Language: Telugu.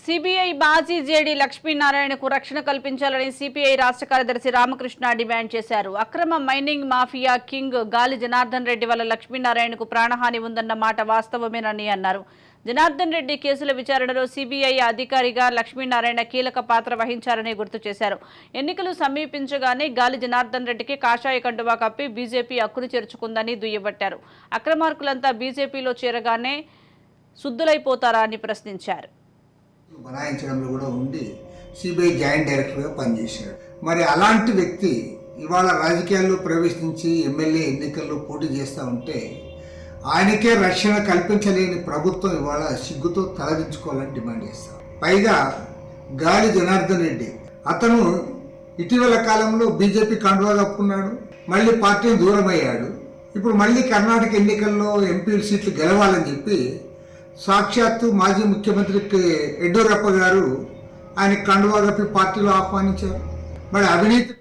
సిబిఐ మాజీ జేడీ లక్ష్మీనారాయణకు రక్షణ కల్పించాలని సిపిఐ రాష్ట్ర కార్యదర్శి రామకృష్ణ డిమాండ్ చేశారు. అక్రమ మైనింగ్ మాఫియా కింగ్ గాలి జనార్దన్ రెడ్డి వల్ల లక్ష్మీనారాయణకు ప్రాణహాని ఉందన్న మాట వాస్తవమేనని అన్నారు. జనార్దన్ రెడ్డి కేసుల విచారణలో సిబిఐ అధికారిగా లక్ష్మీనారాయణ కీలక పాత్ర వహించారని గుర్తు చేశారు. ఎన్నికలు సమీపించగానే గాలి జనార్దన్ రెడ్డికి కాషాయ కండువా కప్పి బీజేపీ హక్కును చేర్చుకుందని దుయ్యబట్టారు. అక్రమార్కులంతా బీజేపీలో చేరగానే శుద్ధులైపోతారా అని ప్రశ్నించారు. బనాయించడంలో కూడా ఉండి సిబిఐ జాయింట్ డైరెక్టర్గా పనిచేశాడు. మరి అలాంటి వ్యక్తి ఇవాళ రాజకీయాల్లో ప్రవేశించి ఎమ్మెల్యే ఎన్నికల్లో పోటీ చేస్తూ ఉంటే ఆయనకే రక్షణ కల్పించలేని ప్రభుత్వం ఇవాళ సిగ్గుతో తలదించుకోవాలని డిమాండ్ చేస్తాం. పైగా గాలి జనార్దన్ రెడ్డి అతను ఇటీవల కాలంలో బీజేపీ కండువా కప్పుకున్నాడు, మళ్ళీ పార్టీని దూరం అయ్యాడు. ఇప్పుడు మళ్ళీ కర్ణాటక ఎన్నికల్లో ఎంపీ సీట్లు గెలవాలని చెప్పి సాక్షాత్తు మాజీ ముఖ్యమంత్రి యడ్యూరప్ప గారు ఆయన కండువా కప్పి పార్టీలో ఆహ్వానించారు. మరి అవినీతి